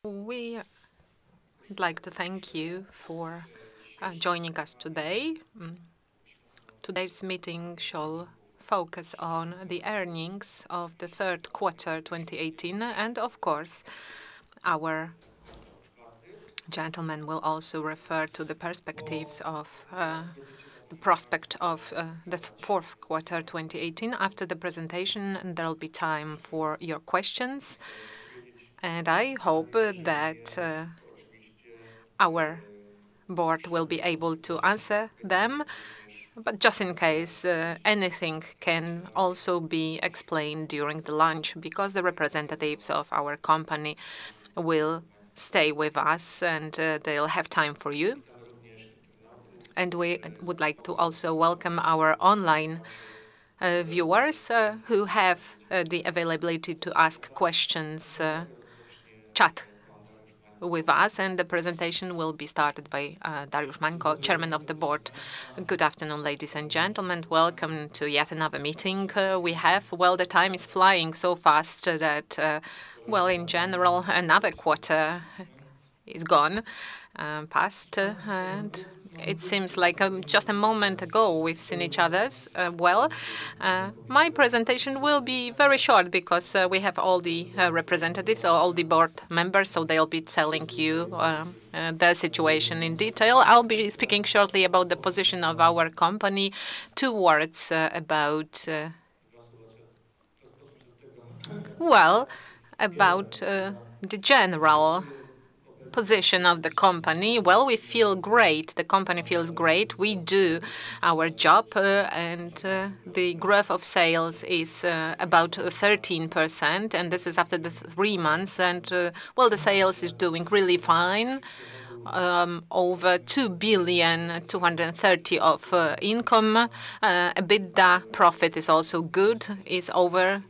We'd like to thank you for joining us today. Today's meeting shall focus on the earnings of the third quarter 2018, and of course, our gentleman will also refer to the perspectives of the prospect of the fourth quarter 2018. After the presentation, there will be time for your questions. And I hope that our board will be able to answer them. But just in case, anything can also be explained during the lunch, because the representatives of our company will stay with us and they'll have time for you. And we would like to also welcome our online viewers who have the availability to ask questions, chat with us, and the presentation will be started by Dariusz Mańko, Chairman of the Board. Good afternoon, ladies and gentlemen. Welcome to yet another meeting we have. Well, the time is flying so fast that, well, in general, another quarter is gone, past, and it seems like just a moment ago we've seen each other. My presentation will be very short because we have all the representatives, or all the board members, so they'll be telling you the situation in detail. I'll be speaking shortly about the position of our company, 2 words about the general position of the company. Well, we feel great. The company feels great. We do our job, and the growth of sales is about 13%, and this is after the 3 months. And well, the sales is doing really fine. Over 2,230 of income. EBITDA profit is also good. Is over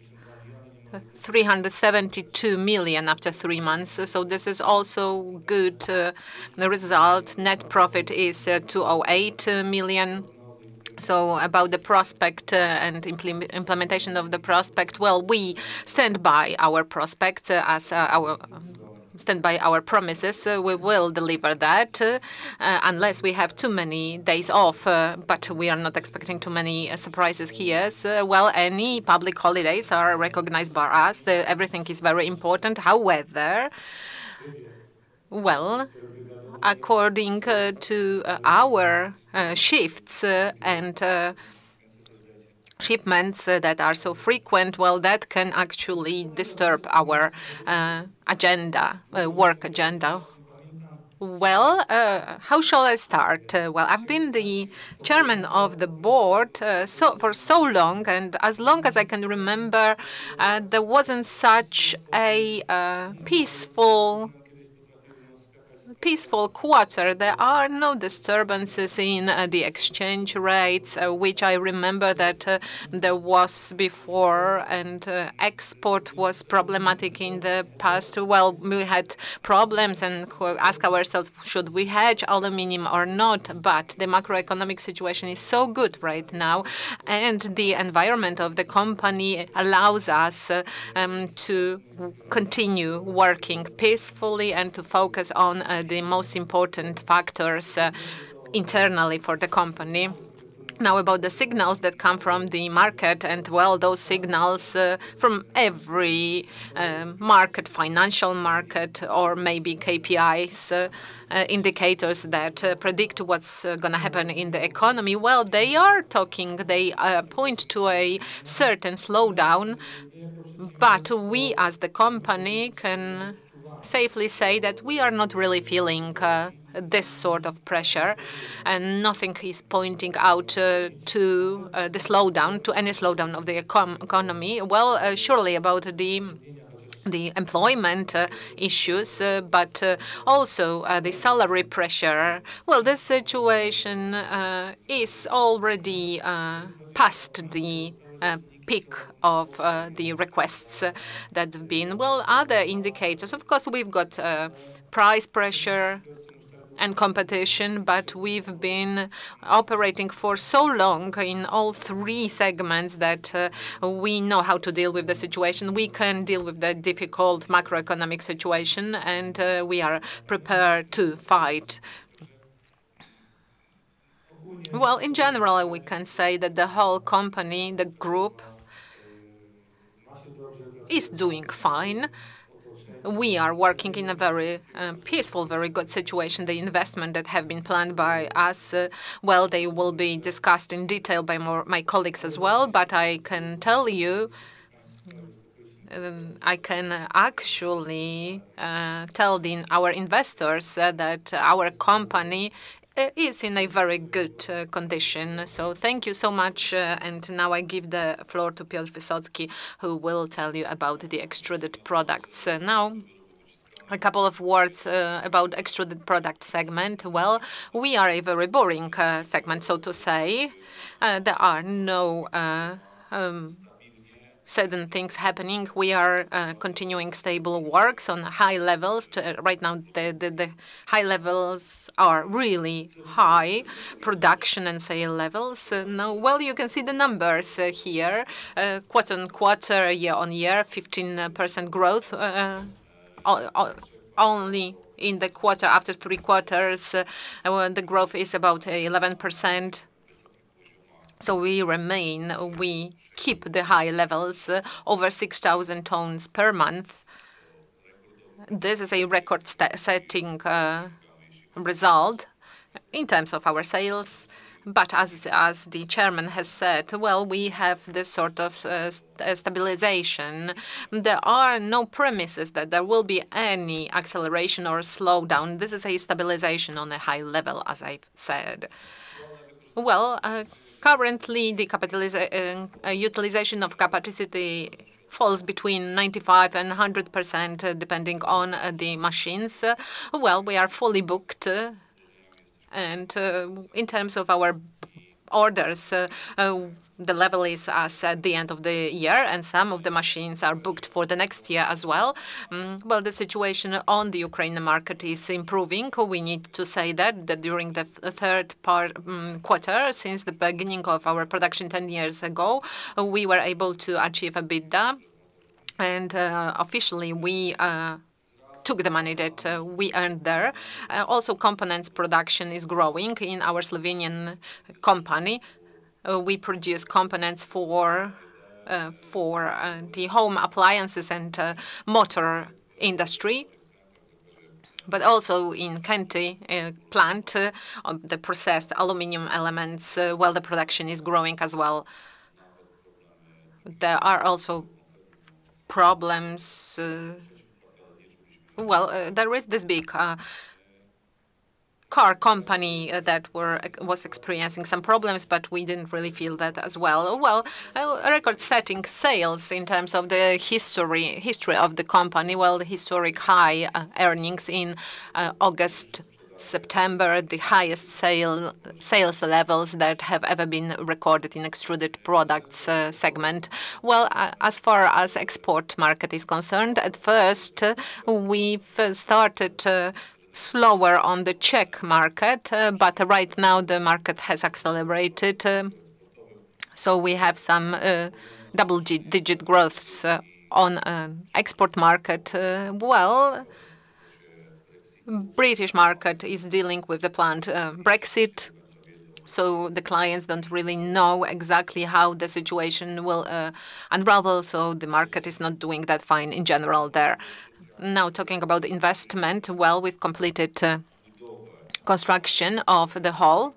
372 million after 3 months. So this is also good. The result, net profit is 208 million. So about the prospect and implementation of the prospect, well, we stand by our prospect as stand by our promises. We will deliver that unless we have too many days off. But we are not expecting too many surprises here. Well, any public holidays are recognized by us. Everything is very important. However, well, according to our shifts and shipments that are so frequent, well, that can actually disturb our agenda, work agenda. Well, how shall I start? Well, I've been the chairman of the board for so long, and as long as I can remember, there wasn't such a peaceful quarter. There are no disturbances in the exchange rates, which I remember that there was before, and export was problematic in the past. Well, we had problems and ask ourselves, should we hedge aluminum or not? But the macroeconomic situation is so good right now, and the environment of the company allows us to continue working peacefully and to focus on the most important factors internally for the company. Now, about the signals that come from the market, and well, those signals from every market, financial market, or maybe KPIs, indicators that predict what's going to happen in the economy, well, they are talking, they point to a certain slowdown, but we as the company can safely say that we are not really feeling this sort of pressure, and nothing is pointing out to the slowdown, to any slowdown of the economy. Well, surely about the employment issues, but also the salary pressure. Well, this situation is already past the peak of the requests that have been. Well, other indicators, of course, we've got price pressure, and competition, but we've been operating for so long in all three segments that we know how to deal with the situation. We can deal with the difficult macroeconomic situation, and we are prepared to fight. Well, in general, we can say that the whole company, the group, is doing fine. We are working in a very peaceful, very good situation. The investment that have been planned by us, well, they will be discussed in detail by my colleagues as well. But I can tell you, I can actually tell our investors that our company is in a very good condition. So thank you so much. And now I give the floor to Piotr Wysocki, who will tell you about the extruded products. Now, a couple of words about extruded product segment. Well, we are a very boring segment, so to say. There are no sudden things happening. We are continuing stable works on high levels. Right now, the high levels are really high, production and sale levels. Now, well, you can see the numbers here. Quarter on quarter, year on year, 15% growth. Only in the quarter after 3 quarters, the growth is about 11%. So we keep the high levels, over 6,000 tons per month. This is a record-setting result in terms of our sales. But as the chairman has said, well, we have this sort of stabilization. There are no premises that there will be any acceleration or slowdown. This is a stabilization on a high level, as I've said. Well, currently, the utilization of capacity falls between 95 and 100%, depending on the machines. Well, we are fully booked. And in terms of our orders, the level is as at the end of the year, and some of the machines are booked for the next year as well. Well, the situation on the Ukrainian market is improving. We need to say that during the third quarter, since the beginning of our production 10 years ago, we were able to achieve EBITDA. And officially, we took the money that we earned there. Also, components production is growing in our Slovenian company. We produce components for the home appliances and motor industry. But also in Kęty plant, the processed aluminum elements, well, the production is growing as well. There are also problems. Well, there is this big car company that was experiencing some problems, but we didn't really feel that as well. Well, record-setting sales in terms of the history of the company. Well, the historic high earnings in August, September, the highest sales levels that have ever been recorded in extruded products segment. Well, as far as export market is concerned, at first we've started slower on the Czech market, but right now the market has accelerated. So we have some double-digit growths on export market. Well, British market is dealing with the planned Brexit, so the clients don't really know exactly how the situation will unravel, so the market is not doing that fine in general there. Now, talking about investment, well, we've completed construction of the hall.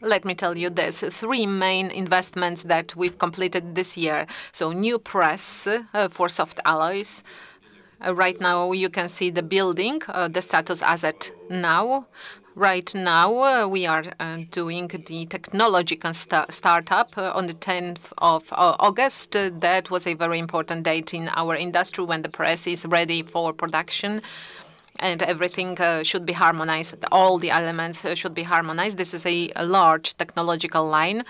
Let me tell you, there's 3 main investments that we've completed this year. So new press for soft alloys. Right now, you can see the building, the status as at now. Right now, we are doing the technological startup on the 10th of August. That was a very important date in our industry when the press is ready for production. And everything should be harmonized. All the elements should be harmonized. This is a large technological line.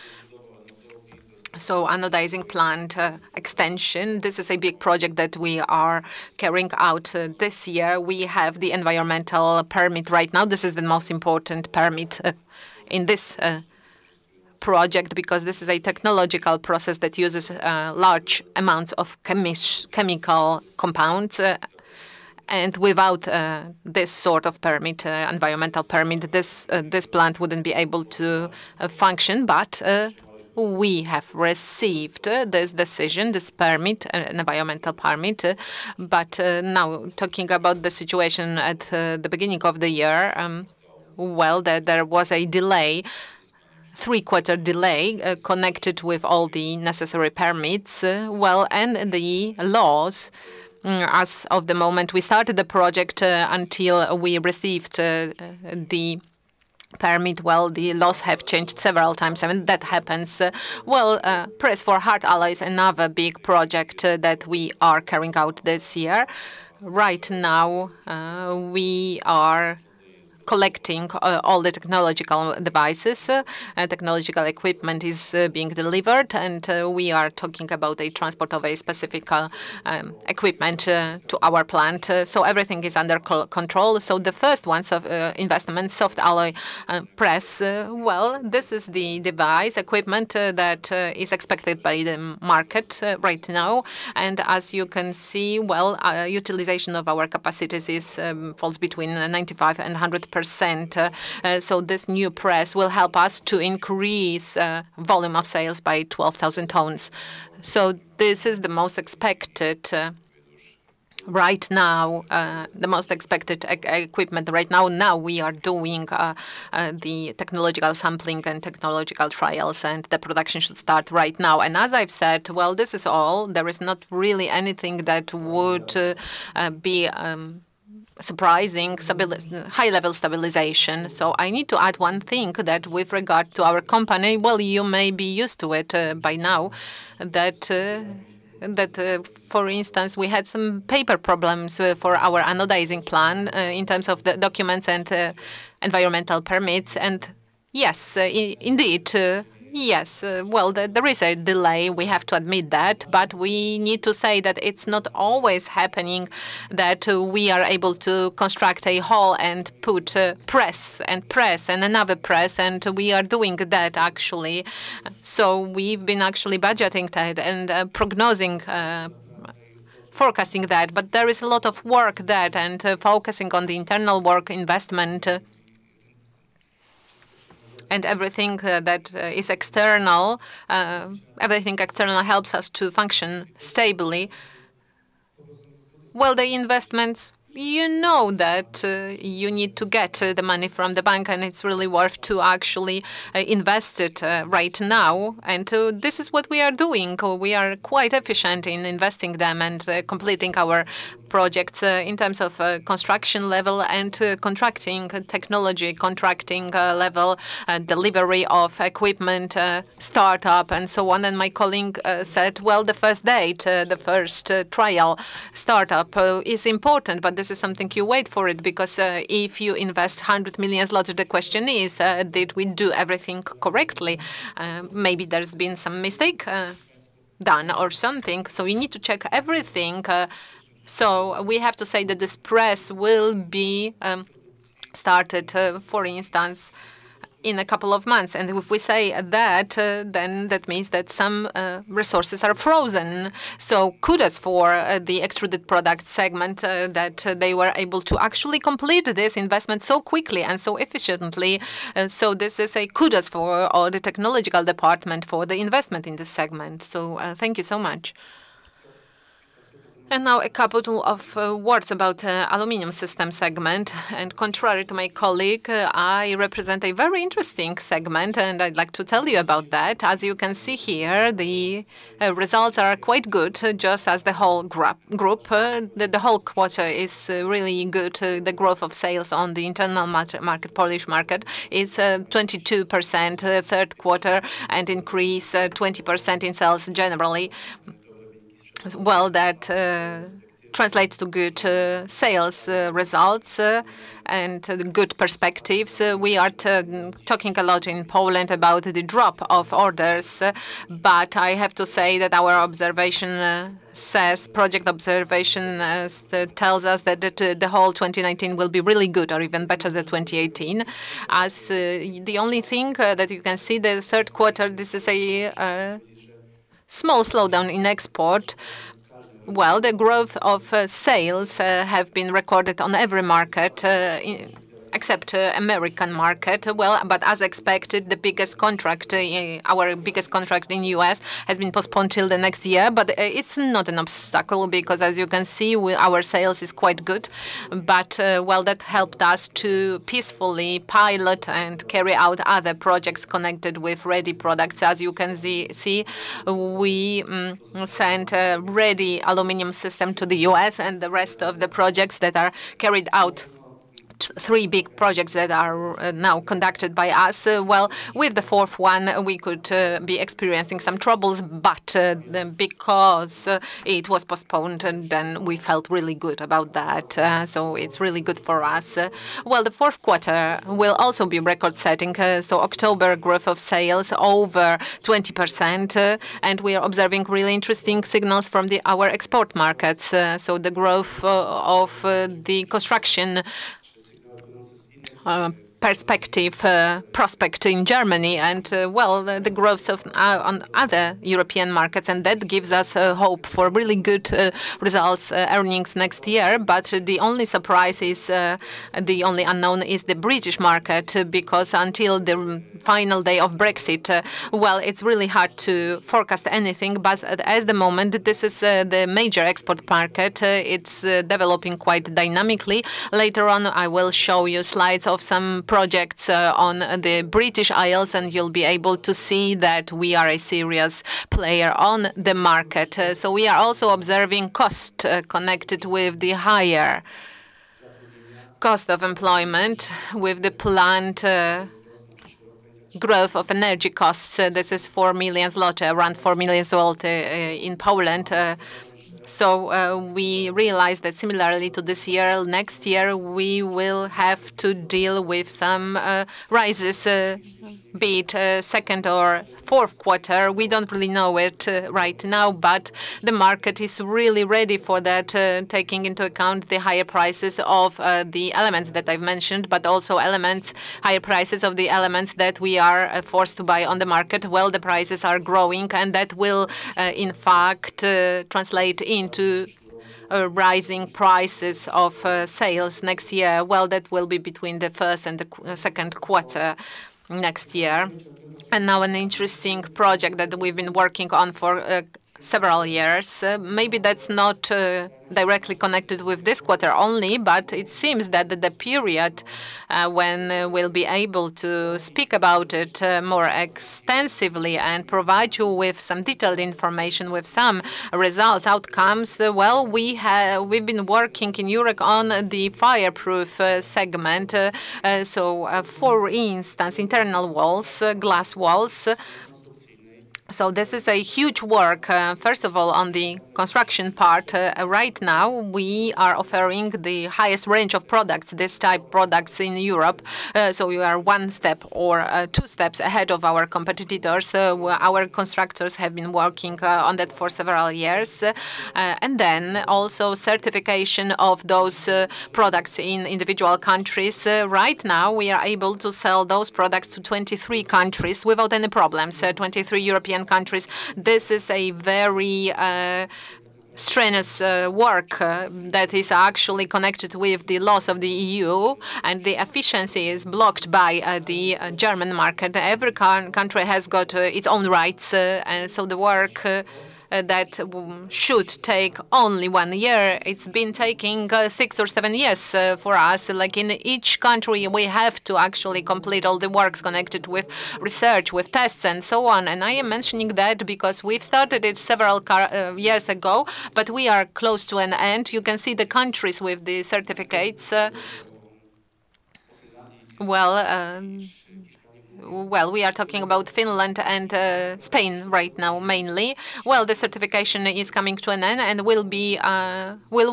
So anodizing plant extension, this is a big project that we are carrying out this year. We have the environmental permit right now. This is the most important permit in this project because this is a technological process that uses large amounts of chemical compounds. And without this sort of permit, environmental permit, this plant wouldn't be able to function. But we have received this decision, this permit, an environmental permit. But now, talking about the situation at the beginning of the year, well, there was a delay, three-quarter delay connected with all the necessary permits. Well, and the laws. As of the moment we started the project until we received the permit, well, the laws have changed several times, and that happens. Press for hard alloys, another big project that we are carrying out this year. Right now, we are collecting all the technological devices. Technological equipment is being delivered, and we are talking about a transport of a specific equipment to our plant. So everything is under control. So the first ones of investment, soft alloy press, well, this is the device, equipment that is expected by the market right now. And as you can see, well, utilization of our capacities is falls between 95 and 100%. So this new press will help us to increase volume of sales by 12,000 tons. So this is the most expected right now, the most expected equipment right now. Now we are doing the technological sampling and technological trials, and the production should start right now. And as I've said, well, this is all. There is not really anything that would be surprising high-level stabilization. So I need to add one thing that with regard to our company, well, you may be used to it by now, that for instance, we had some paper problems for our anodizing plan in terms of the documents and environmental permits. And yes, indeed, yes, well, there is a delay, we have to admit that, but we need to say that it's not always happening that we are able to construct a hall and put press and another press, and we are doing that actually. So we've been actually budgeting that and prognosing forecasting that, but there is a lot of work that and focusing on the internal work investment and everything that is external, everything external helps us to function stably. Well, the investments, you know that you need to get the money from the bank, and it's really worth to actually invest it right now. And this is what we are doing. We are quite efficient in investing them and completing our projects in terms of construction level and contracting, technology contracting level, delivery of equipment, startup, and so on. And my colleague said, well, the first date, the first trial startup is important, but this is something you wait for it, because if you invest 100 million zloty, the question is, did we do everything correctly? Maybe there's been some mistake done or something. So we need to check everything. So we have to say that this press will be started, for instance, in a couple of months. And if we say that, then that means that some resources are frozen. So kudos for the extruded product segment that they were able to actually complete this investment so quickly and so efficiently. So this is a kudos for all the technological department for the investment in this segment. So thank you so much. And now a couple of words about aluminum system segment. And contrary to my colleague, I represent a very interesting segment, and I'd like to tell you about that. As you can see here, the results are quite good, just as the whole group. The whole quarter is really good. The growth of sales on the internal market, Polish market, is 22% third quarter, and increase 20% in sales generally. Well, that translates to good sales results and good perspectives. We are talking a lot in Poland about the drop of orders, but I have to say that our observation project observation tells us that the whole 2019 will be really good or even better than 2018. As the only thing that you can see, the third quarter, this is a small slowdown in export. Well, the growth of sales have been recorded on every market except American market. Well, but as expected, the biggest contract, our biggest contract in US, has been postponed till the next year. But it's not an obstacle because, as you can see, our sales is quite good. But well, that helped us to peacefully pilot and carry out other projects connected with ready products. As you can see, we sent a ready aluminum system to the US, and the rest of the projects that are carried out. 3 big projects that are now conducted by us. Well, with the fourth one, we could be experiencing some troubles, but because it was postponed, and then we felt really good about that. So it's really good for us. Well, the fourth quarter will also be record-setting. So October growth of sales over 20%, and we are observing really interesting signals from our export markets. So the growth of the construction prospect in Germany, and well, the growth of on other European markets, and that gives us hope for really good results, earnings next year. But the only surprise is, the only unknown is the British market, because until the final day of Brexit, well, it's really hard to forecast anything. But at the moment, this is the major export market. It's developing quite dynamically. Later on, I will show you slides of some projects on the British Isles, and you'll be able to see that we are a serious player on the market. So we are also observing cost connected with the higher cost of employment, with the planned growth of energy costs. This is 4 million zloty, around 4 million zloty in Poland. So we realize that similarly to this year, next year we will have to deal with some rises, be it second or fourth quarter. We don't really know it right now, but the market is really ready for that, taking into account the higher prices of the elements that I've mentioned, but also higher prices of the elements that we are forced to buy on the market. Well, the prices are growing, and that will, in fact, translate into rising prices of sales next year. Well, that will be between the first and the second quarter next year. And now an interesting project that we've been working on for several years. Maybe that's not directly connected with this quarter only, but it seems that the period when we'll be able to speak about it more extensively and provide you with some detailed information, with some results, outcomes. Well, we've been working in Europe on the fireproof segment. So, for instance, internal walls, glass walls. So this is a huge work, first of all, on the construction part. Right now, we are offering the highest range of products, this type products in Europe. So we are 1 step or 2 steps ahead of our competitors. Our constructors have been working on that for several years. And then also certification of those products in individual countries. Right now, we are able to sell those products to 23 countries without any problems, 23 European countries. This is a very strenuous work that is actually connected with the laws of the EU, and the efficiency is blocked by the German market. Every country has got its own rights, and so the work that should take only 1 year, it's been taking 6 or 7 years for us. Like in each country, we have to actually complete all the works connected with research, with tests, and so on. And I am mentioning that because we've started it several years ago, but we are close to an end. You can see the countries with the certificates. well, we are talking about Finland and Spain right now mainly. Well, the certification is coming to an end, and we'll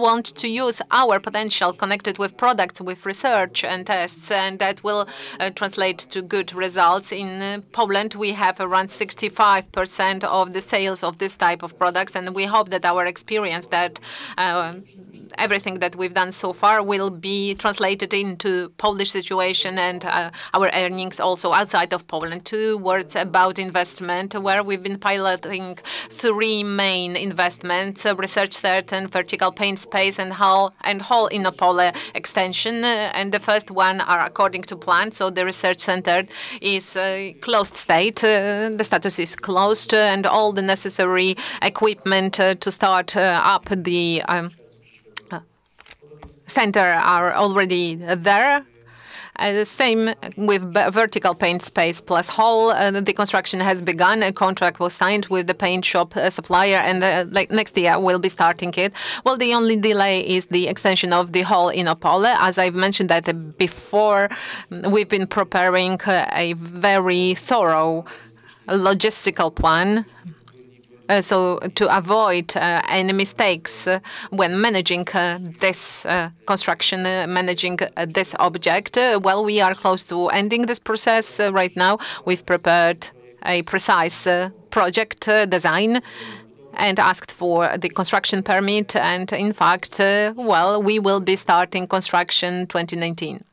want to use our potential connected with products, with research and tests, and that will translate to good results. In Poland, we have around 65% of the sales of this type of products, and we hope that our experience, that everything that we've done so far will be translated into Polish situation and our earnings also outside of Poland. 2 words about investment, where we've been piloting 3 main investments: research cert and vertical paint space and whole Inopole extension. And the first one are according to plan. So the research center is closed state. The status is closed, and all the necessary equipment to start up the center are already there. The same with vertical paint space plus hall. The construction has begun. A contract was signed with the paint shop supplier, and like next year we'll be starting it. Well, the only delay is the extension of the hall in Opole. As I've mentioned that before, we've been preparing a very thorough logistical plan. So to avoid any mistakes when managing this construction, managing this object, well, we are close to ending this process right now. We've prepared a precise project design and asked for the construction permit. And in fact, well, we will be starting construction 2019.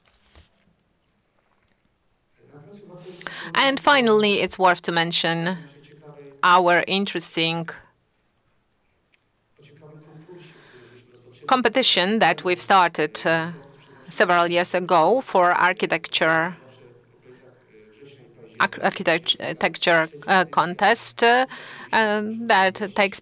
And finally, it's worth to mention our interesting competition that we've started several years ago for architecture contest that takes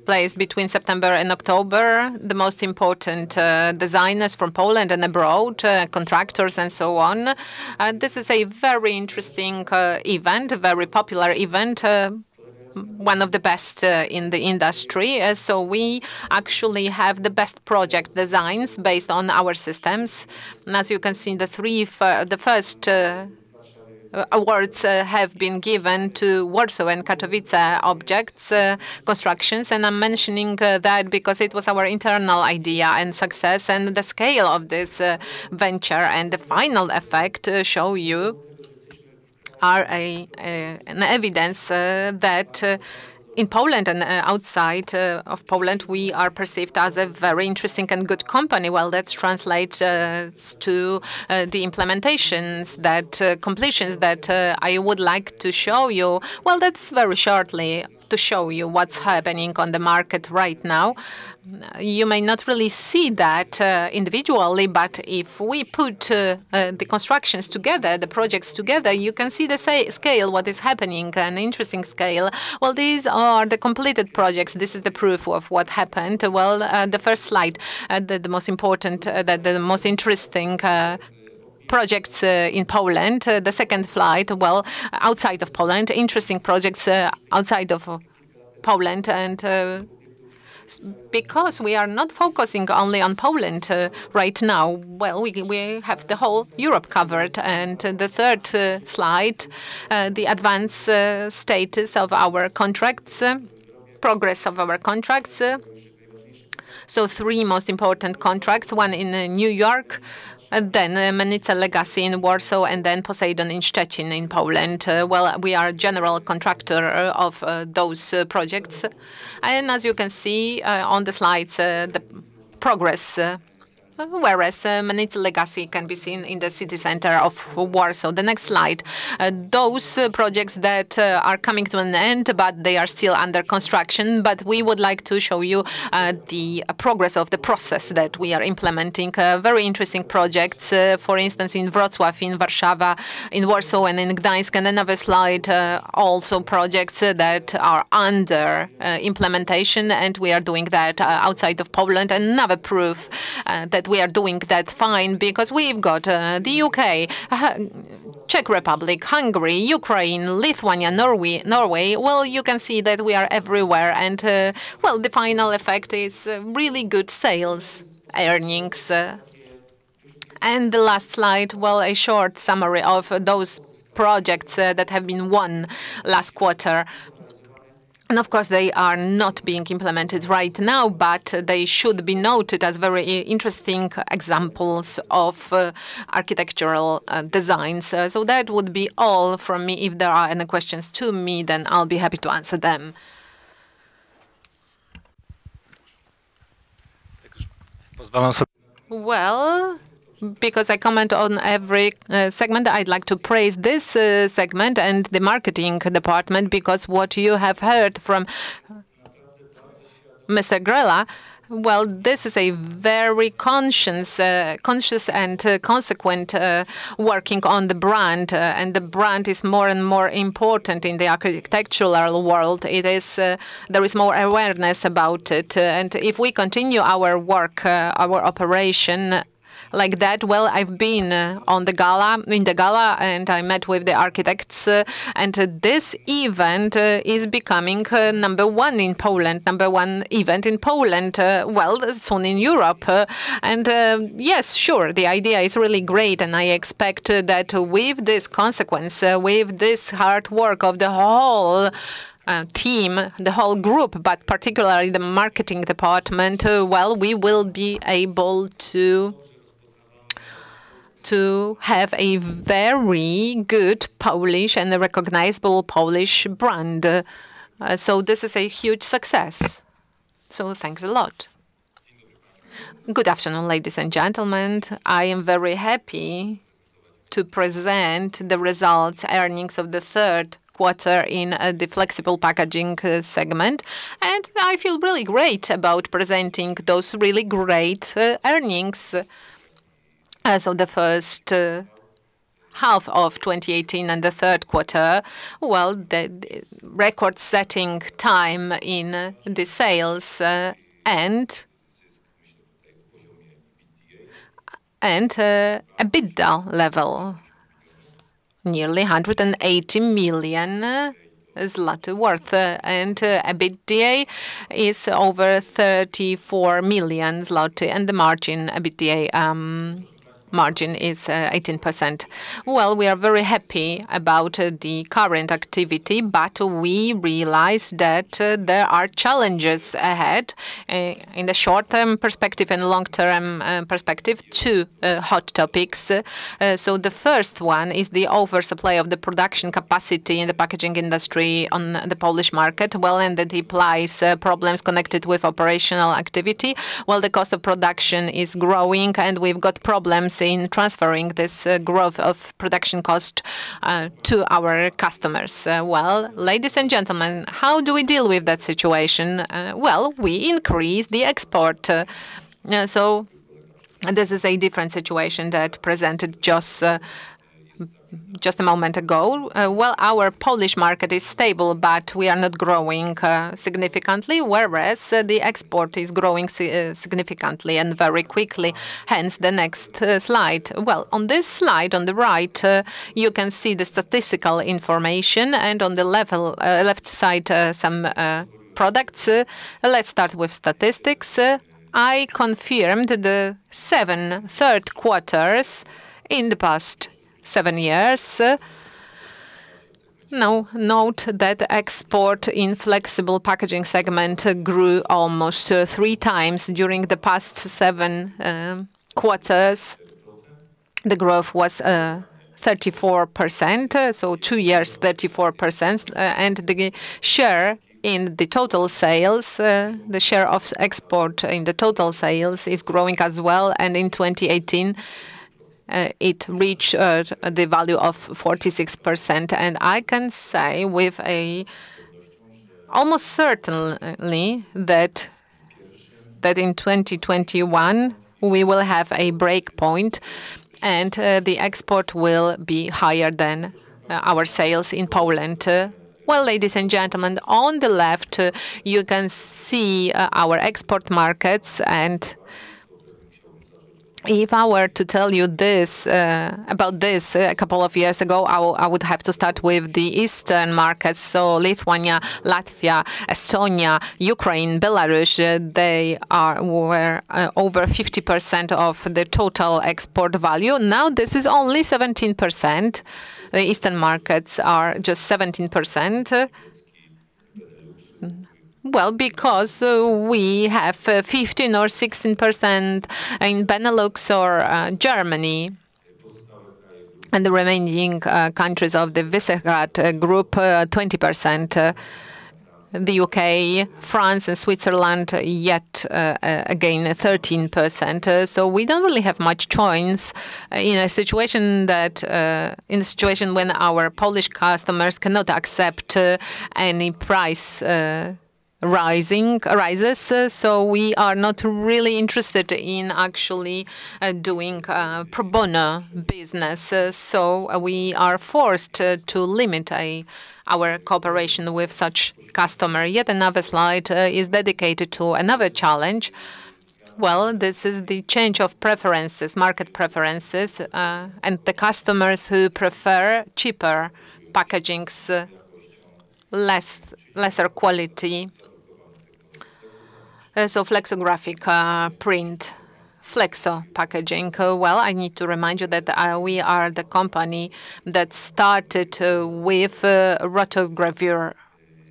place between September and October. The most important designers from Poland and abroad, contractors and so on. This is a very interesting event, a very popular event, one of the best in the industry. So we actually have the best project designs based on our systems. And as you can see, the first awards have been given to Warsaw and Katowice objects, constructions, and I'm mentioning that because it was our internal idea and success, and the scale of this venture and the final effect show you are an evidence that in Poland and outside of Poland, we are perceived as a very interesting and good company. Well, that translates to the implementations, completions that I would like to show you. Well, that's very shortly to show you what's happening on the market right now. You may not really see that individually, but if we put the constructions together, the projects together, you can see the scale, what is happening, an interesting scale. Well, these are the completed projects. This is the proof of what happened. Well, the first slide, the most important, the most interesting projects in Poland. The second slide, well, outside of Poland, interesting projects outside of Poland. And because we are not focusing only on Poland right now, well, we have the whole Europe covered. And the third slide, the advanced status of our contracts, progress of our contracts. So 3 most important contracts, one in New York, and then Mennice Legacy in Warsaw, and then Poseidon in Szczecin in Poland. Well, we are general contractor of those projects. And as you can see on the slides, the progress, whereas Mennice Legacy can be seen in the city center of Warsaw. The next slide, those projects that are coming to an end, but they are still under construction. But we would like to show you the progress of the process that we are implementing. Very interesting projects, for instance, in Wrocław, in Warszawa, in Warsaw, and in Gdańsk. And another slide, also projects that are under implementation, and we are doing that outside of Poland. And another proof that we are doing that fine, because we've got the UK, Czech Republic, Hungary, Ukraine, Lithuania, Norway. Well, you can see that we are everywhere. And, well, the final effect is really good sales, earnings. And the last slide, well, a short summary of those projects that have been won last quarter. And of course, they are not being implemented right now, but they should be noted as very interesting examples of architectural designs. So that would be all from me. If there are any questions to me, then I'll be happy to answer them. Well, because I comment on every segment, I'd like to praise this segment and the marketing department, because what you have heard from Mr. Grela, well, this is a very conscious and consequent working on the brand, and the brand is more and more important in the architectural world. It is there is more awareness about it, and if we continue our work, our operation like that, well, I've been in the gala, and I met with the architects, and this event is becoming #1 in Poland, #1 event in Poland, well, soon in Europe. And yes, sure, the idea is really great, and I expect that with this consequence, with this hard work of the whole team, the whole group, but particularly the marketing department, well, we will be able to have a very good Polish and a recognizable Polish brand. So this is a huge success. So thanks a lot. Good afternoon, ladies and gentlemen. I am very happy to present the results, earnings of the third quarter in the flexible packaging segment. And I feel really great about presenting those really great earnings. So the first half of 2018 and the third quarter, well, the record-setting time in the sales and EBITDA level, nearly 180 million zloty worth, and EBITDA is over 34 million zloty, and the margin, EBITDA margin is 18%. Well, we are very happy about the current activity, but we realize that there are challenges ahead in the short-term perspective and long-term perspective, two hot topics. So the first one is the oversupply of the production capacity in the packaging industry on the Polish market. Well, and that implies problems connected with operational activity. Well, the cost of production is growing, and we've got problems in transferring this growth of production cost to our customers. Well, ladies and gentlemen, how do we deal with that situation? Well, we increase the export. So this is a different situation that presented just a moment ago. Well, our Polish market is stable, but we are not growing significantly, whereas the export is growing significantly and very quickly. Hence, the next slide. Well, on this slide on the right, you can see the statistical information, and on the left side, some products. Let's start with statistics. I confirmed the 7 third quarters in the past 7 years. Now, note that export in flexible packaging segment grew almost 3 times during the past 7 quarters. The growth was 34%, so 2 years, 34%, and the share in the total sales, the share of export in the total sales is growing as well, and in 2018, it reached the value of 46%, and I can say with almost certainly that in 2021 we will have a break point, and the export will be higher than our sales in Poland. Well, ladies and gentlemen, on the left you can see our export markets, and If I were to tell you this about this a couple of years ago, I would have to start with the Eastern markets. So Lithuania, Latvia, Estonia, Ukraine, Belarus, they were over 50% of the total export value. Now this is only 17%. The Eastern markets are just 17%. Well, because we have 15 or 16% in Benelux or Germany, and the remaining countries of the Visegrad group, 20%. The UK, France, and Switzerland, yet again 13%. So we don't really have much choice in a situation when our Polish customers cannot accept any price rises, so we are not really interested in actually doing pro bono business. So we are forced to limit our cooperation with such customer. Yet another slide is dedicated to another challenge. Well, this is the change of preferences, market preferences, and the customers who prefer cheaper packagings, lesser quality. So flexographic print, flexo packaging. Well, I need to remind you that we are the company that started with rotogravure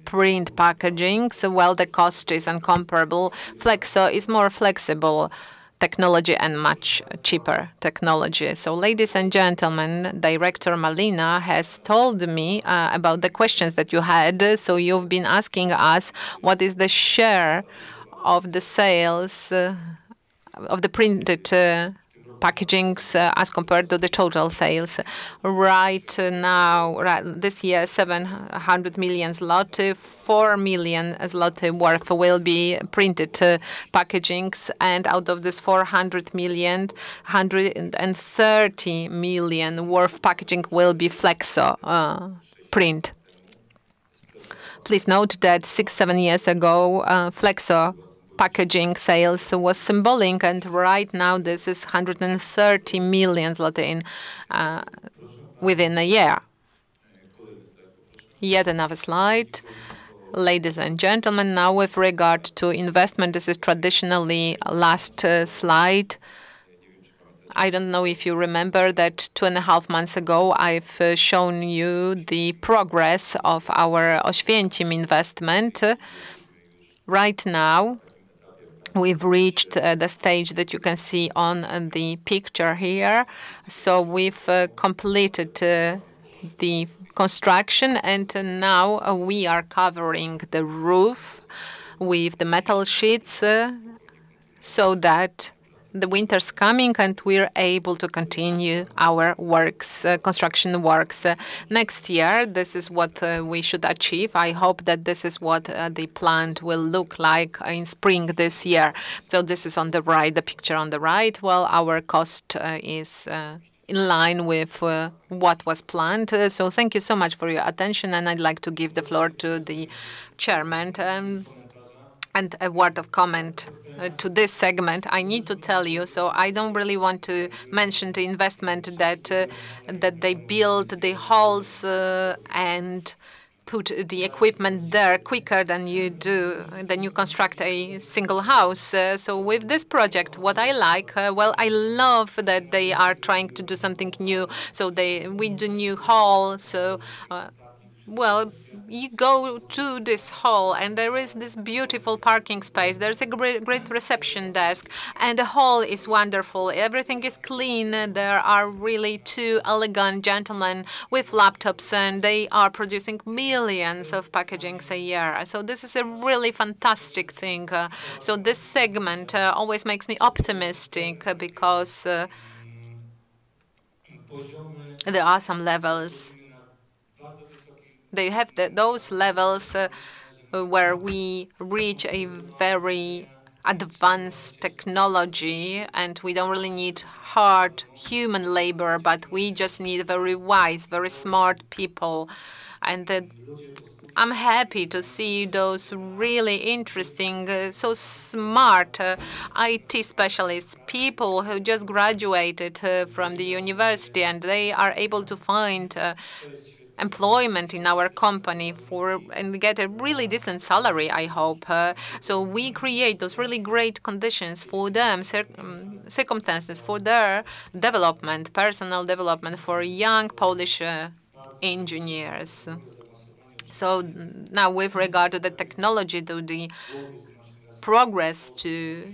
print packaging. So, well, the cost is incomparable. Flexo is more flexible technology and much cheaper technology. So, ladies and gentlemen, Director Malina has told me about the questions that you had. So you've been asking us what is the share of the sales of the printed packagings as compared to the total sales. Right now, this year, 700 million zloty, 4 million zloty worth will be printed packagings, and out of this 400 million, 130 million worth packaging will be flexo print. Please note that 6-7 years ago, flexo packaging sales was symbolic, and right now this is 130 million zloty within a year. Yet another slide. Ladies and gentlemen, now with regard to investment, this is traditionally last slide. I don't know if you remember that 2.5 months ago, I've shown you the progress of our Oświęcim investment. Right now, we've reached the stage that you can see on the picture here. So we've completed the construction, and now we are covering the roof with the metal sheets so that the winter's coming and we're able to continue our works, construction works. Next year, this is what we should achieve. I hope that this is what the plant will look like in spring this year. So this is on the right, the picture on the right. Well, our cost is in line with what was planned. So thank you so much for your attention, and I'd like to give the floor to the chairman. And a word of comment to this segment. I need to tell you, so I don't really want to mention the investment that they build the halls and put the equipment there quicker than you construct a single house. So with this project, what I like, well, I love that they are trying to do something new. So we do new hall. So well, you go to this hall, and there is this beautiful parking space. There's a great reception desk, and the hall is wonderful. Everything is clean. There are really two elegant gentlemen with laptops, and they are producing millions of packagings a year. So this is a really fantastic thing. So this segment always makes me optimistic because there are some levels. They have those levels where we reach a very advanced technology, and we don't really need hard human labor, but we just need very wise, very smart people. And I'm happy to see those really interesting, so smart IT specialists, people who just graduated from the university, and they are able to find employment in our company and get a really decent salary, I hope. So we create those really great conditions for them, circumstances for their development, personal development for young Polish engineers. So now with regard to the technology, to the progress, to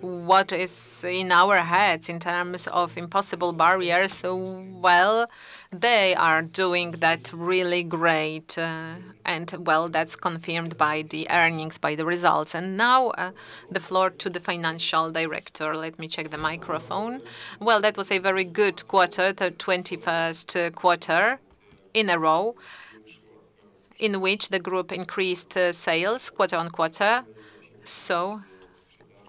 what is in our heads in terms of impossible barriers, well, they are doing that really great. And, well, that's confirmed by the earnings, by the results. And now the floor to the financial director. Let me check the microphone. Well, that was a very good quarter, the 21st quarter in a row, in which the group increased sales quarter on quarter. So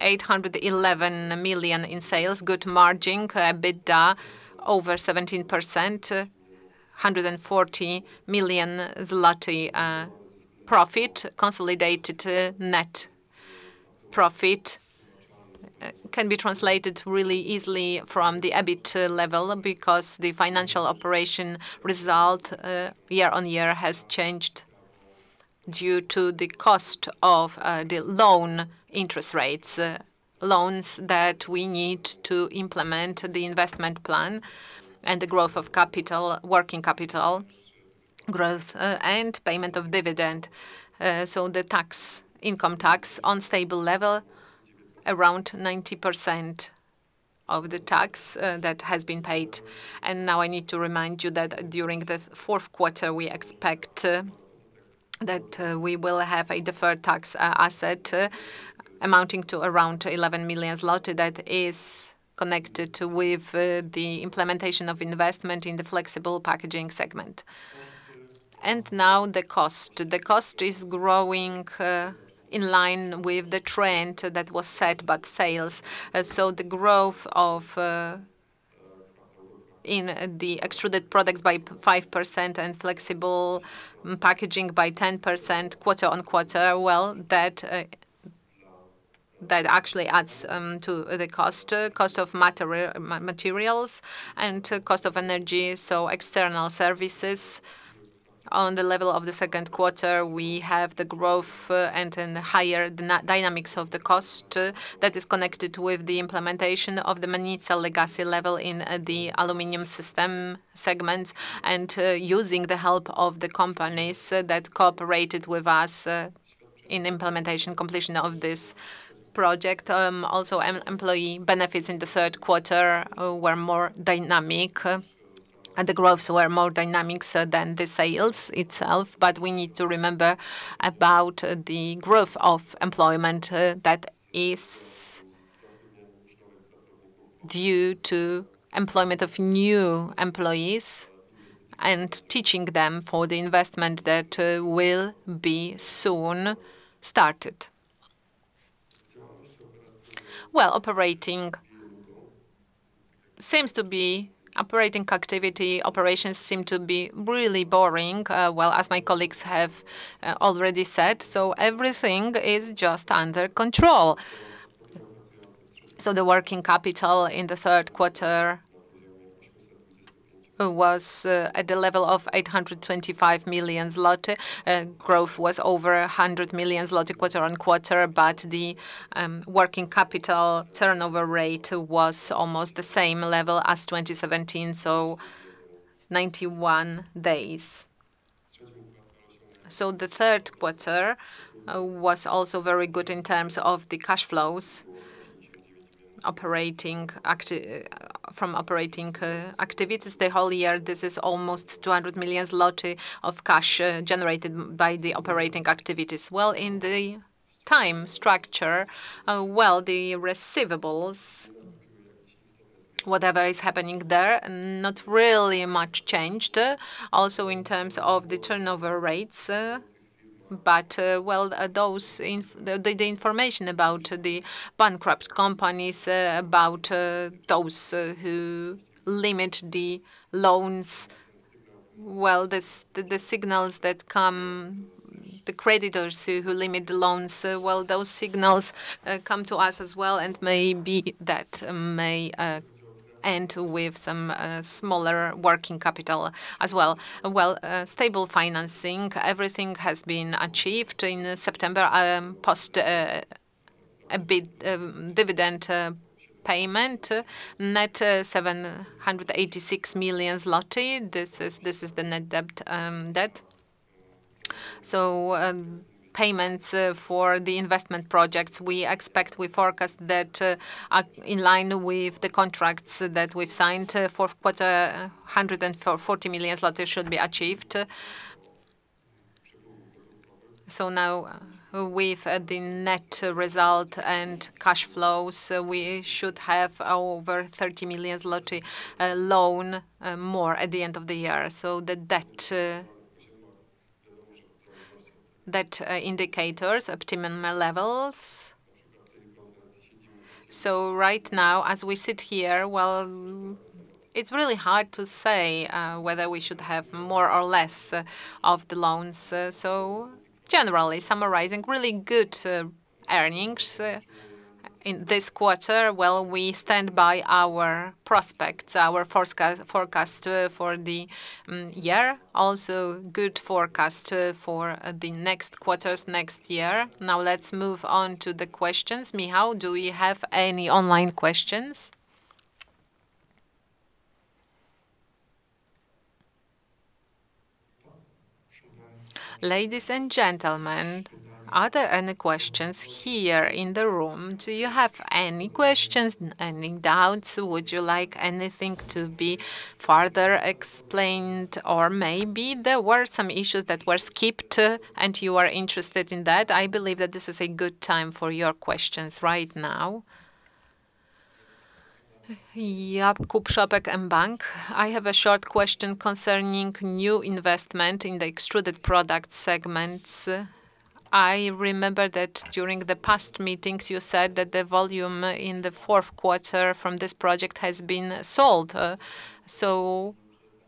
811 million in sales, good margin, EBITDA over 17%, 140 million zloty profit, consolidated net profit can be translated really easily from the EBIT level, because the financial operation result year on year has changed due to the cost of the loan interest rates, loans that we need to implement the investment plan and the growth of capital, working capital growth, and payment of dividend. So the tax, income tax on stable level, around 90% of the tax that has been paid. And now I need to remind you that during the fourth quarter, we expect that we will have a deferred tax asset amounting to around 11 million zloty that is connected with the implementation of investment in the flexible packaging segment. And now the cost. The cost is growing in line with the trend that was set by sales. So the growth of in the extruded products by 5% and flexible packaging by 10% quarter on quarter, well, that actually adds to the cost of materials and cost of energy, so external services. On the level of the second quarter, we have the growth and then higher dynamics of the cost that is connected with the implementation of the Manica legacy level in the aluminum system segments, and using the help of the companies that cooperated with us in implementation, completion of this project. Also, employee benefits in the third quarter were more dynamic. And the growths were more dynamic than the sales itself. But we need to remember about the growth of employment that is due to employment of new employees and teaching them for the investment that will be soon started. Well, operating operations seem to be really boring, well, as my colleagues have already said. So everything is just under control. So the working capital in the third quarter was at the level of 825 million zloty. Growth was over 100 million zloty quarter on quarter, but the working capital turnover rate was almost the same level as 2017, so 91 days. So the third quarter was also very good in terms of the cash flows. From operating activities the whole year, this is almost 200 million zloty of cash generated by the operating activities. Well, in the time structure, well, the receivables, whatever is happening there, not really much changed. Also in terms of the turnover rates. But, well, the information about the bankrupt companies, about those who limit the loans, well, the signals that come the creditors who limit the loans, well, those signals come to us as well, and maybe that may and with some smaller working capital as well. Well, stable financing, everything has been achieved in September post a bit dividend payment, net 786 million zloty. This is the net debt. So payments for the investment projects, we forecast that in line with the contracts that we've signed, fourth quarter, 140 million zloty should be achieved. So now, with the net result and cash flows, we should have over 30 million zloty loan more at the end of the year. So the debt indicators, optimum levels. So right now, as we sit here, well, it's really hard to say whether we should have more or less of the loans. So generally, summarizing, really good earnings in this quarter. Well, we stand by our prospects, our forecast for the year. Also, good forecast for the next quarters next year. Now let's move on to the questions. Michał, do we have any online questions? Ladies and gentlemen, are there any questions here in the room? Do you have any questions, any doubts? Would you like anything to be further explained? Or maybe there were some issues that were skipped and you are interested in that. I believe that this is a good time for your questions right now. Jakub Szopek, mBank. I have a short question concerning new investment in the extruded product segments. I remember that during the past meetings you said that the volume in the fourth quarter from this project has been sold. So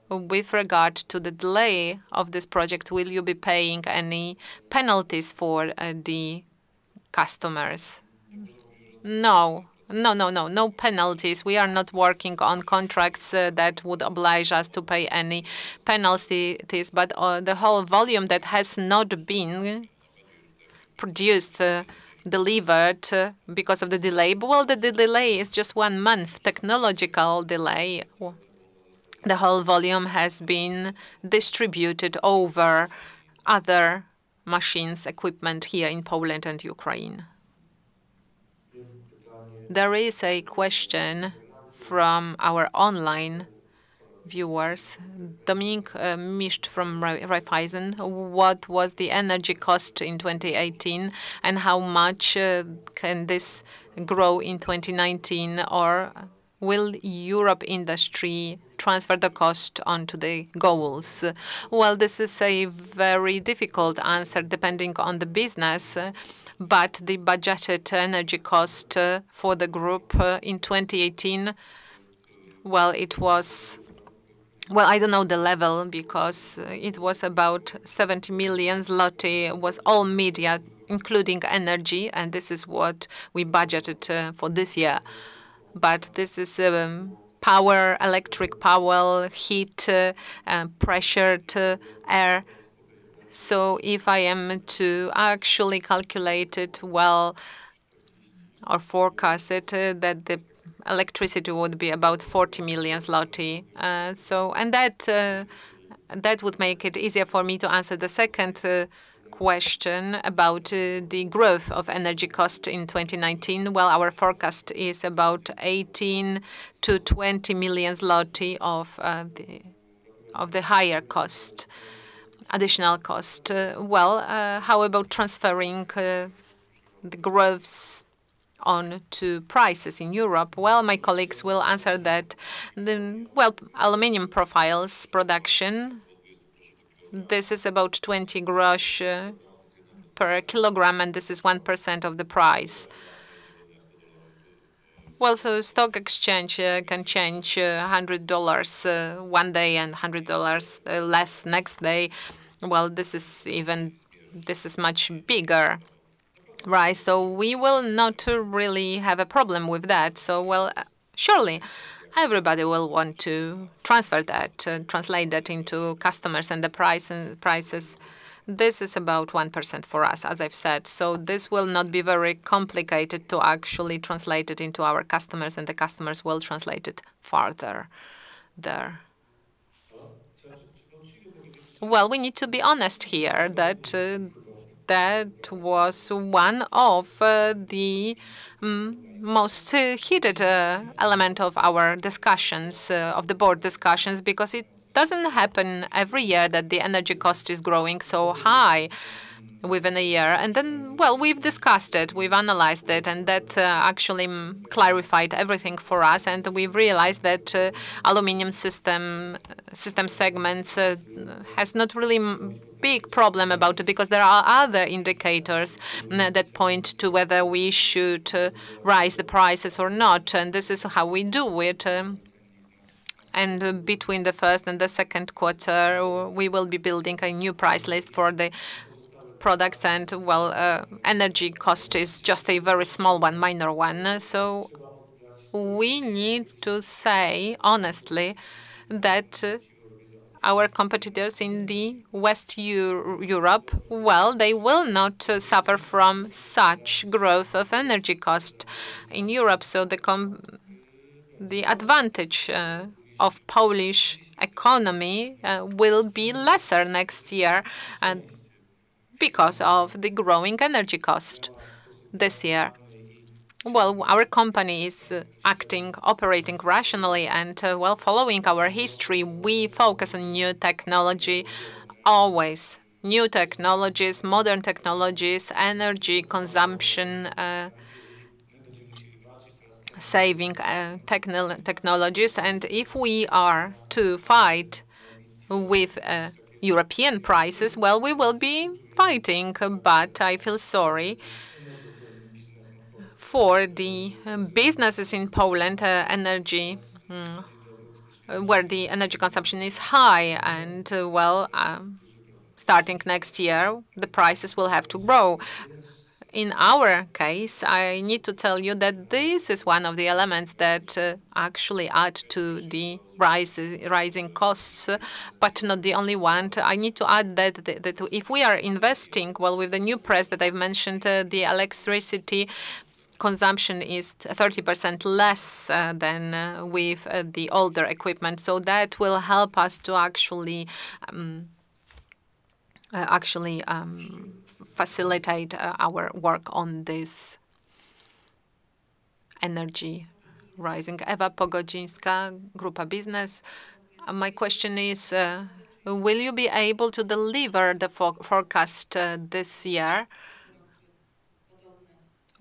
with regard to the delay of this project, will you be paying any penalties for the customers? No. No penalties. We are not working on contracts that would oblige us to pay any penalties, but the whole volume that has not been produced, delivered because of the delay. Well, the delay is just 1 month, technological delay. The whole volume has been distributed over other machines, equipment here in Poland and Ukraine. There is a question from our online viewers. Dominik Miszcz from Raiffeisen. What was the energy cost in 2018 and how much can this grow in 2019? Or will Europe industry transfer the cost onto the goals? Well, this is a very difficult answer depending on the business. But the budgeted energy cost for the group in 2018, well, it was, well, I don't know the level because it was about 70 million zloty, was all media, including energy, and this is what we budgeted for this year. But this is power, electric power, heat, pressured air. So if I am to actually calculate it well or forecast it, that the electricity would be about 40 million zloty. And that would make it easier for me to answer the second question about the growth of energy cost in 2019. Well, our forecast is about 18 to 20 million zloty of the higher cost. Additional cost. Well, how about transferring the growths on to prices in Europe? Well, my colleagues will answer that. Well, aluminium profiles production, this is about 20 groszy per kilogram, and this is 1% of the price. Well, so stock exchange can change $100 one day and $100 less next day. Well, this is even this is much bigger, right? So we will not really have a problem with that. So, well, surely everybody will want to transfer that, translate that into customers and the prices. This is about 1% for us, as I've said. So this will not be very complicated to actually translate it into our customers, and the customers will translate it further there. Well, we need to be honest here that that was one of the most heated element of our discussions, of the board discussions, because it doesn't happen every year that the energy cost is growing so high within a year. And then, well, we've discussed it, we've analyzed it, and that actually clarified everything for us. And we've realized that aluminum system segments has not really big problem about it, because there are other indicators that point to whether we should raise the prices or not. And this is how we do it. And between the first and the second quarter, we will be building a new price list for the products, and well, energy cost is just a very small one, minor one. So we need to say honestly that our competitors in the West Europe, well, they will not suffer from such growth of energy cost in Europe. So the advantage of Polish economy will be lesser next year, and because of the growing energy cost this year. Well, our company is operating rationally, and well, following our history, we focus on new technology, always new technologies, modern technologies, energy consumption, saving technologies. And if we are to fight with European prices, well, we will be fighting. But I feel sorry for the businesses in Poland, where the energy consumption is high, and well, starting next year, the prices will have to grow. In our case, I need to tell you that this is one of the elements that actually add to the rising costs, but not the only one. I need to add that if we are investing, well, with the new press that I've mentioned, the electricity consumption is 30% less than with the older equipment. So that will help us to actually facilitate our work on this energy rising. Ewa Pogodzińska, Grupa Biznes. My question is, will you be able to deliver the forecast this year?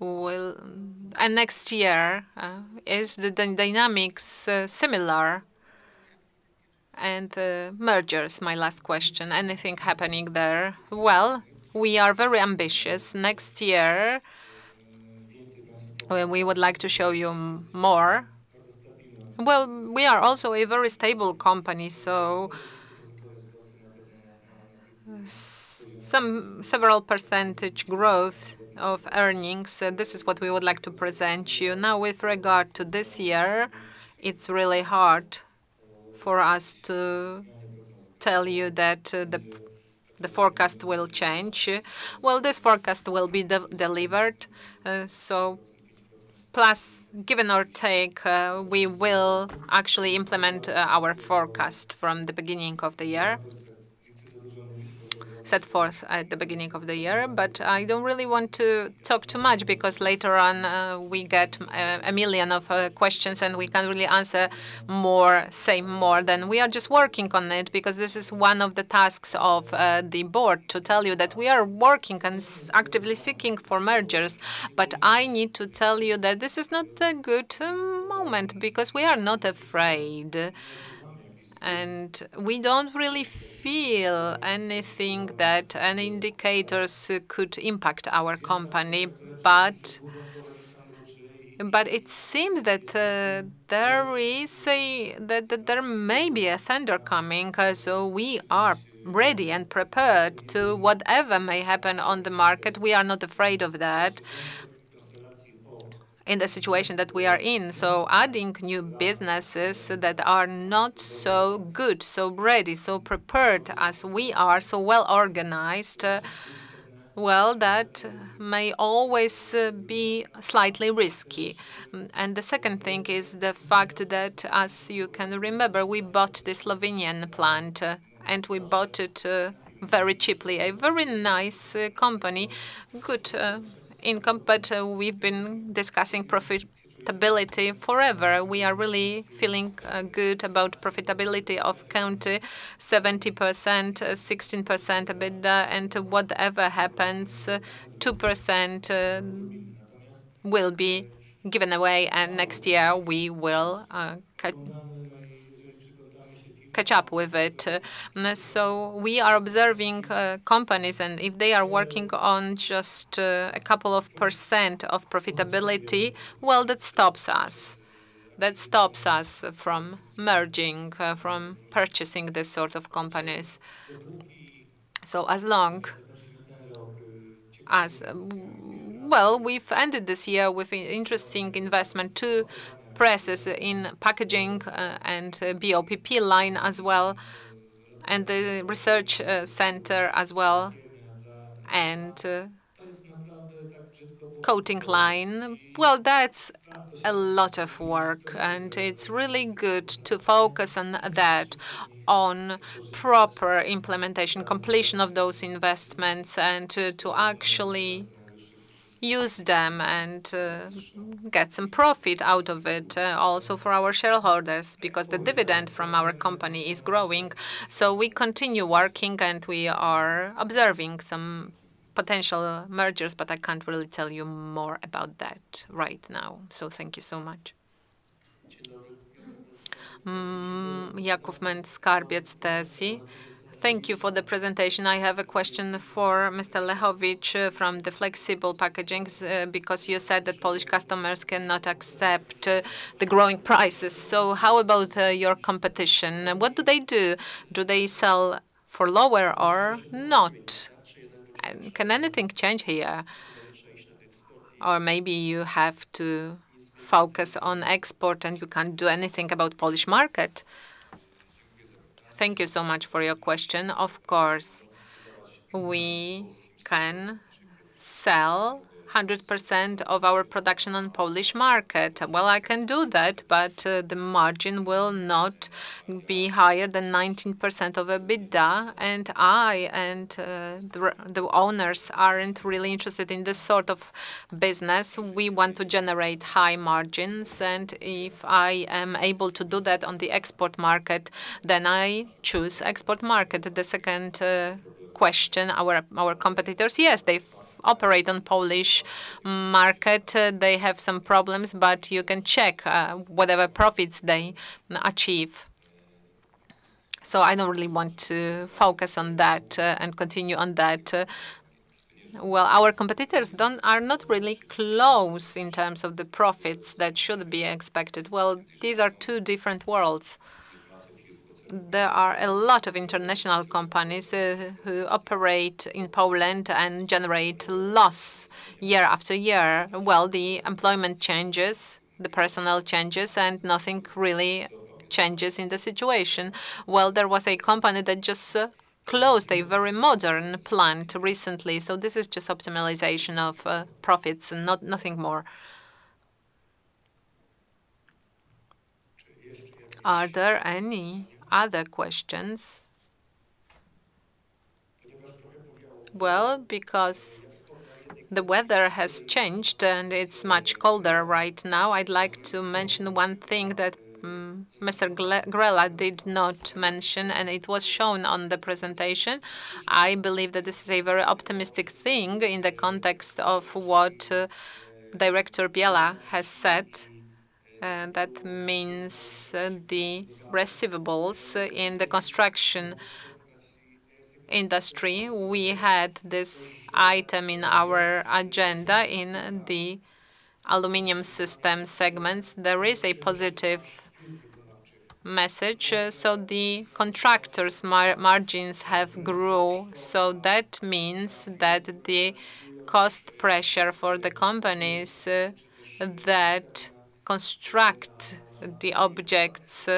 And next year, is the dynamics similar? And mergers, my last question. Anything happening there? Well, we are very ambitious. Next year, we would like to show you more. Well, we are also a very stable company, so several percentage growth of earnings. This is what we would like to present you. Now, with regard to this year, it's really hard for us to tell you that the forecast will change. Well, this forecast will be delivered. So plus, given or take, we will actually implement our forecast from the beginning of the year, set forth at the beginning of the year. But I don't really want to talk too much, because later on we get a million of questions and we can't really answer more, say more. Then we are just working on it, because this is one of the tasks of the board, to tell you that we are working and actively seeking for mergers. But I need to tell you that this is not a good moment, because we are not afraid. And we don't really feel anything that any indicators could impact our company, but it seems that there may be a thunder coming. So we are ready and prepared to whatever may happen on the market. We are not afraid of that in the situation that we are in. So adding new businesses that are not so good, so ready, so prepared as we are, so well organized, well, that may always be slightly risky. And the second thing is the fact that, as you can remember, we bought the Slovenian plant, and we bought it very cheaply. A very nice company, good income, but we've been discussing profitability forever. We are really feeling good about profitability of County, 70%, 16% EBITDA, and whatever happens, 2% will be given away, and next year we will catch up with it. So we are observing companies, and if they are working on just a couple of % of profitability, well, that stops us. That stops us from merging, from purchasing this sort of companies. So as long as, well, we've ended this year with an interesting investment, 2 presses in packaging and BOPP line as well, and the research center as well, and coating line. Well, that's a lot of work, and it's really good to focus on that, on proper implementation, completion of those investments, and to actually use them and get some profit out of it also for our shareholders, because the dividend from our company is growing. So we continue working, and we are observing some potential mergers, but I can't really tell you more about that right now. So thank you so much. Jakub Męcz-Skarbiec-Tesi. Thank you for the presentation. I have a question for Mr. Lechowicz from the flexible packaging, because you said that Polish customers cannot accept the growing prices. So how about your competition? What do they do? Do they sell for lower or not? And can anything change here? Or maybe you have to focus on export and you can't do anything about Polish market? Thank you so much for your question. Of course, we can sell 100% of our production on Polish market. Well, I can do that, but the margin will not be higher than 19% of EBITDA, and I and the owners aren't really interested in this sort of business. We want to generate high margins, and if I am able to do that on the export market, then I choose export market. The second question, our competitors, yes, they operate on Polish market. They have some problems, but you can check whatever profits they achieve. So I don't really want to focus on that and continue on that. Well, our competitors are not really close in terms of the profits that should be expected. Well, these are two different worlds. There are a lot of international companies who operate in Poland and generate loss year after year. Well, the employment changes, the personnel changes, and nothing really changes in the situation. Well, there was a company that just closed a very modern plant recently, so this is just optimization of profits and nothing more. Are there any other questions? Well, because the weather has changed and it's much colder right now, I'd like to mention one thing that Mr. Grela did not mention, and it was shown on the presentation. I believe that this is a very optimistic thing in the context of what Director Biela has said. That means the receivables in the construction industry. We had this item in our agenda in the aluminum system segments. There is a positive message. So the contractors' margins have grew. So that means that the cost pressure for the companies that construct the objects,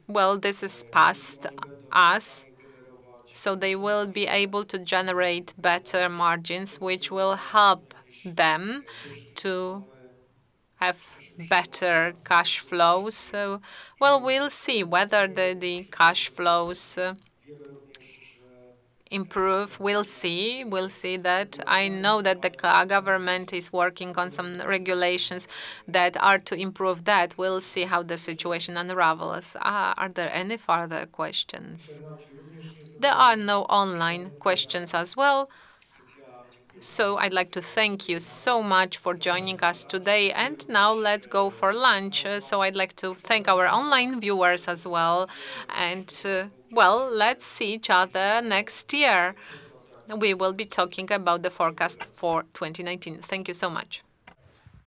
well, this is past us. So they will be able to generate better margins, which will help them to have better cash flows. So, well, we'll see whether the cash flows improve. We'll see. We'll see that. I know that the government is working on some regulations that are to improve that. We'll see how the situation unravels. Are there any further questions? There are no online questions as well. So I'd like to thank you so much for joining us today. And now let's go for lunch. So I'd like to thank our online viewers as well. And, well, let's see each other next year. We will be talking about the forecast for 2019. Thank you so much.